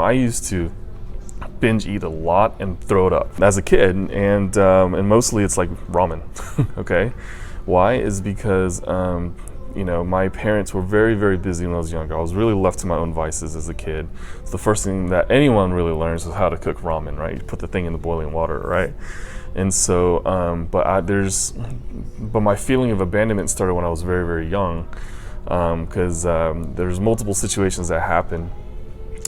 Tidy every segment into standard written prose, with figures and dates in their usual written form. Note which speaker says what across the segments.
Speaker 1: I used to binge eat a lot and throw it up as a kid, and mostly it's like ramen. Okay, why is because my parents were very, very busy when I was younger. I was really left to my own vices as a kid. So the first thing that anyone really learns is how to cook ramen, right? You put the thing in the boiling water, right? And so, but my feeling of abandonment started when I was very, very young, because there's multiple situations that happened.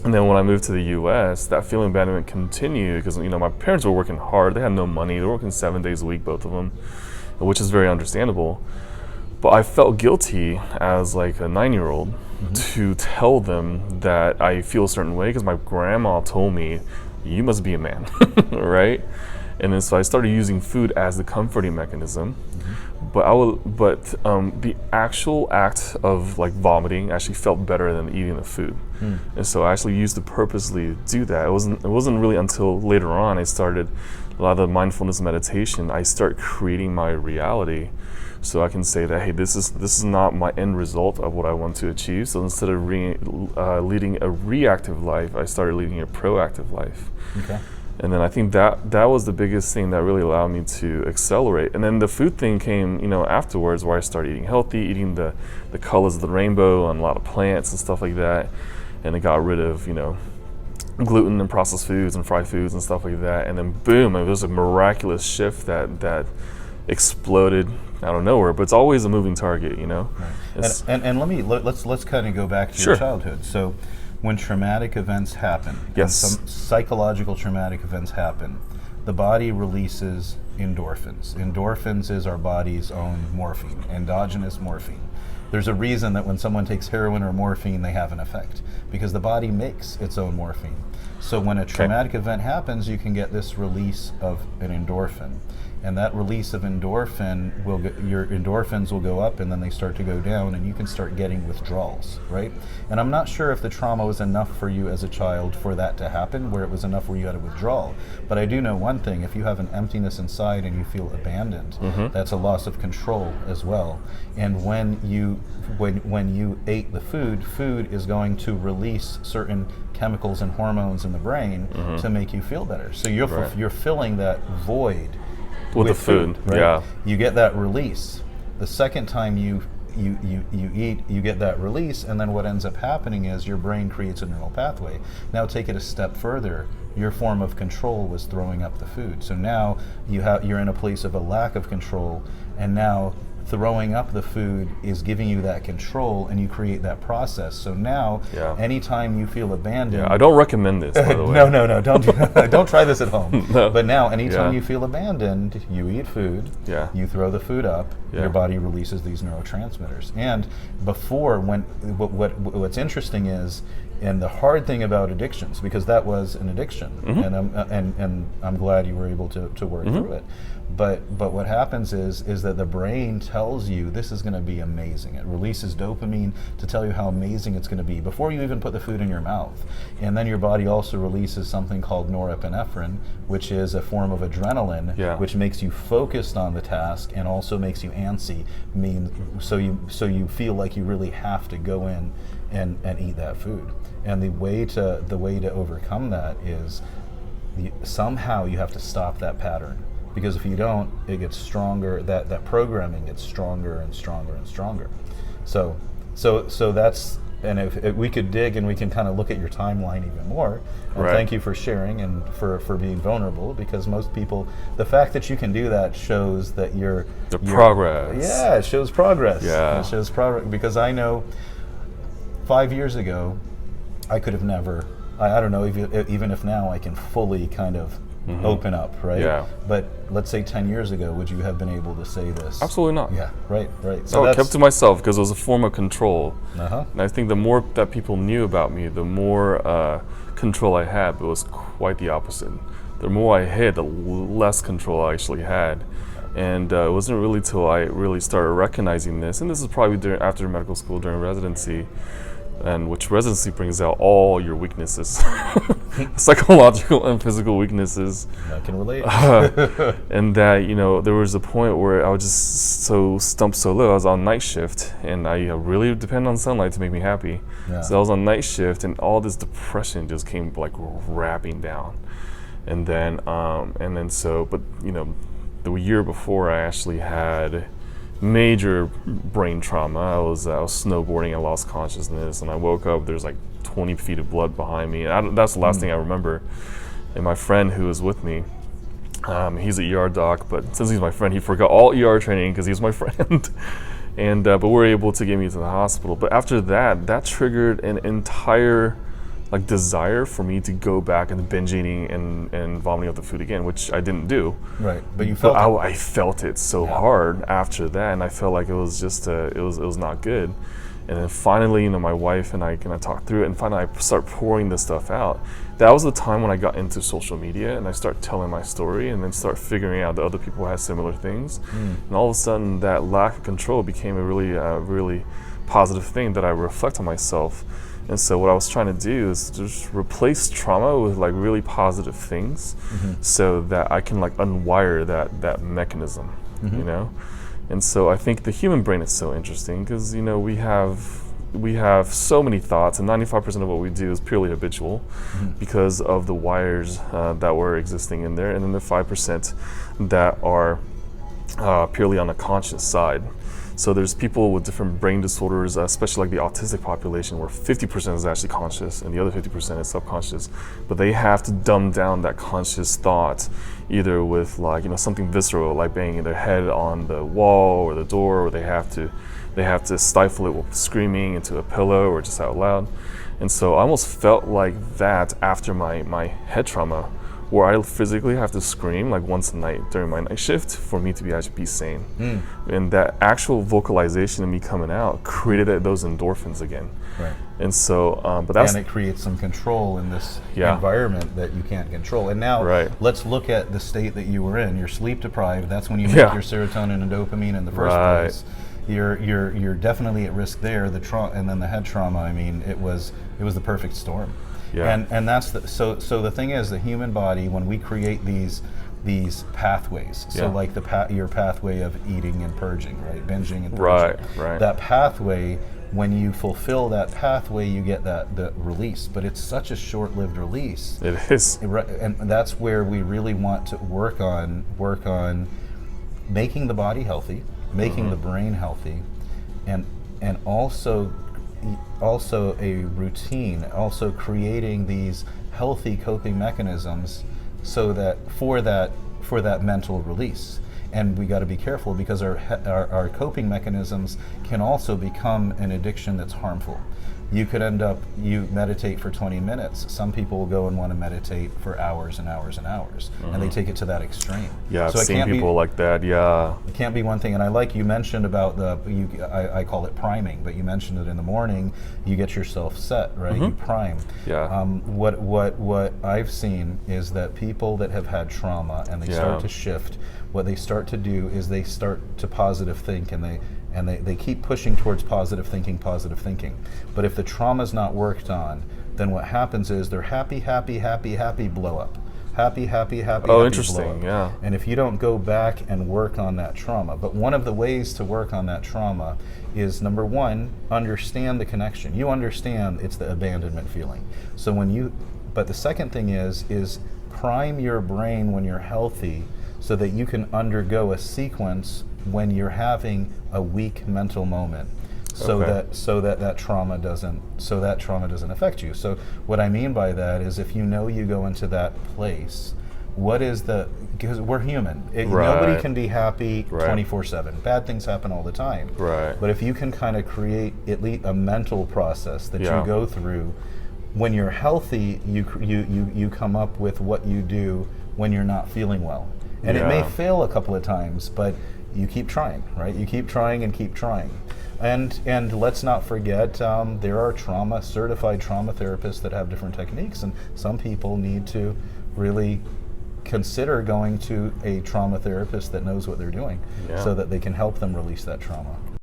Speaker 1: And then when I moved to the U.S., that feeling of abandonment continued because my parents were working hard. They had no money. They were working 7 days a week, both of them, which is very understandable. But I felt guilty as like a 9-year-old to tell them that I feel a certain way because my grandma told me, "You must be a man," right? And then so I started using food as the comforting mechanism. But the actual act of like vomiting actually felt better than eating the food. And so I actually used to purposely do that. It wasn't really until later on I started a lot of the mindfulness meditation. I start creating my reality, so I can say that, hey, this is not my end result of what I want to achieve. So instead of leading a reactive life, I started leading a proactive life.
Speaker 2: Okay.
Speaker 1: And then I think that was the biggest thing that really allowed me to accelerate. And then the food thing came, afterwards, where I started eating healthy, eating the colors of the rainbow and a lot of plants and stuff like that. And it got rid of, gluten and processed foods and fried foods and stuff like that. And then boom, it was a miraculous shift that exploded out of nowhere. But it's always a moving target,
Speaker 2: Right. And let's kind of go back to your childhood. So when traumatic events happen, and some psychological traumatic events happen, the body releases endorphins. Endorphins is our body's own morphine, endogenous morphine. There's a reason that when someone takes heroin or morphine, they have an effect, because the body makes its own morphine. So when a traumatic event happens, you can get this release of an endorphin. And that release of endorphin your endorphins will go up, and then they start to go down, and you can start getting withdrawals, right? And I'm not sure if the trauma was enough for you as a child for that to happen, where it was enough where you had a withdrawal. But I do know one thing: if you have an emptiness inside and you feel abandoned, that's a loss of control as well. And when you ate the food is going to release certain chemicals and hormones in the brain to make you feel better. So you're filling that void with the food, right? Yeah. You get that release. The second time you eat, you get that release, and then what ends up happening is your brain creates a neural pathway. Now take it a step further. Your form of control was throwing up the food. So now you're in a place of a lack of control, and now throwing up the food is giving you that control, and you create that process. So now, anytime you feel abandoned,
Speaker 1: I don't recommend this, by the way.
Speaker 2: No, don't try this at home. No. But now, anytime you feel abandoned, you eat food. You throw the food up. Your body releases these neurotransmitters. And before, what's interesting is, and the hard thing about addictions, because that was an addiction, and I'm glad you were able to work through it. But what happens is that the brain tells you this is going to be amazing. It releases dopamine to tell you how amazing it's going to be before you even put the food in your mouth. And then your body also releases something called norepinephrine, which is a form of adrenaline, which makes you focused on the task and also makes you antsy. So you feel like you really have to go in and eat that food. And the way to overcome that is somehow you have to stop that pattern. Because if you don't, it gets stronger. That programming gets stronger and stronger and stronger. So that's, and if we could dig and we can kind of look at your timeline even more. And thank you for sharing and for being vulnerable, because most people, the fact that you can do that shows that you're
Speaker 1: progress.
Speaker 2: Yeah, it shows progress.
Speaker 1: Yeah,
Speaker 2: it shows progress, because I know 5 years ago, I could have never. I don't know even if now I can fully kind of open up, right? Yeah. But let's say 10 years ago, would you have been able to say this?
Speaker 1: Absolutely not.
Speaker 2: Yeah, right.
Speaker 1: So I kept to myself because it was a form of control. And I think the more that people knew about me, the more control I had, but it was quite the opposite. The more I hid, the less control I actually had. And it wasn't really till I really started recognizing this, and this is probably after medical school, during residency, and which residency brings out all your weaknesses, psychological and physical weaknesses.
Speaker 2: I can relate.
Speaker 1: And that, you know, there was a point where I was just so stumped so low. I was on night shift, and I really depend on sunlight to make me happy.
Speaker 2: Yeah.
Speaker 1: So I was on night shift, and all this depression just came like wrapping down. And then but you know, the year before I actually had major brain trauma. I was snowboarding and lost consciousness, and I woke up, there's like 20 feet of blood behind me. That's the last thing I remember. And my friend who was with me, he's an ER doc, but since he's my friend, he forgot all ER training because he was my friend. And but we were able to get me to the hospital. But after that triggered an entire like desire for me to go back and binge eating and vomiting up the food again, which I didn't do.
Speaker 2: Right, but you felt it.
Speaker 1: I felt it so hard after that, and I felt like it was just it was not good. And then finally, you know, my wife and I talked through it, and finally I start pouring this stuff out. That was the time when I got into social media, and I start telling my story, and then start figuring out that other people had similar things. And all of a sudden, that lack of control became a really positive thing that I reflect on myself. And so what I was trying to do is just replace trauma with like really positive things, so that I can like unwire that mechanism, you know? And so I think the human brain is so interesting because, you know, we have so many thoughts, and 95% of what we do is purely habitual because of the wires that were existing in there, and then the 5% that are purely on the conscious side. So there's people with different brain disorders, especially like the autistic population, where 50% is actually conscious and the other 50% is subconscious. But they have to dumb down that conscious thought, either with like, you know, something visceral, like banging their head on the wall or the door, or they have to stifle it with screaming into a pillow or just out loud. And so I almost felt like that after my head trauma, where I physically have to scream like once a night during my night shift for me to be actually be sane. And that actual vocalization of me coming out created those endorphins again.
Speaker 2: Right.
Speaker 1: And so,
Speaker 2: and it creates some control in this environment that you can't control. And now let's look at the state that you were in. You're sleep deprived. That's when you make your serotonin and dopamine in the first place. You're definitely at risk there. And then the head trauma. I mean, it was the perfect storm. Yeah. And that's so the thing is, the human body, when we create these pathways, so like your pathway of eating and purging, right, binging and purging,
Speaker 1: right.
Speaker 2: That pathway, when you fulfill that pathway, you get the release, but it's such a short-lived release.
Speaker 1: It is.
Speaker 2: And that's where we really want to work on making the body healthy, making the brain healthy, and also a routine, also creating these healthy coping mechanisms so that for that mental release. And we got to be careful, because our coping mechanisms can also become an addiction that's harmful. You could end up, you meditate for 20 minutes. Some people will go and want to meditate for hours and hours and hours, and they take it to that extreme.
Speaker 1: Yeah, so I've seen people like that,
Speaker 2: It can't be one thing. And I like you mentioned about I call it priming, but you mentioned it in the morning, you get yourself set, right? You prime.
Speaker 1: Yeah.
Speaker 2: What I've seen is that people that have had trauma and they start to shift, what they start to do is they start to positive think, and they keep pushing towards positive thinking. But if the trauma's not worked on, then what happens is they're happy blow up. Happy
Speaker 1: interesting,
Speaker 2: blow up. And if you don't go back and work on that trauma, but one of the ways to work on that trauma is, number one, understand the connection. You understand it's the abandonment feeling. So but the second thing is prime your brain when you're healthy, so that you can undergo a sequence when you're having a weak mental moment, so that trauma doesn't affect you. So what I mean by that is, if you know you go into that place, because we're human. Nobody can be happy 24/7. Bad things happen all the time.
Speaker 1: Right.
Speaker 2: But if you can kind of create at least a mental process that you go through, when you're healthy, you come up with what you do when you're not feeling well. And it may fail a couple of times, but you keep trying, right? You keep trying and keep trying. And let's not forget, there are certified trauma therapists that have different techniques, and some people need to really consider going to a trauma therapist that knows what they're doing, so that they can help them release that trauma.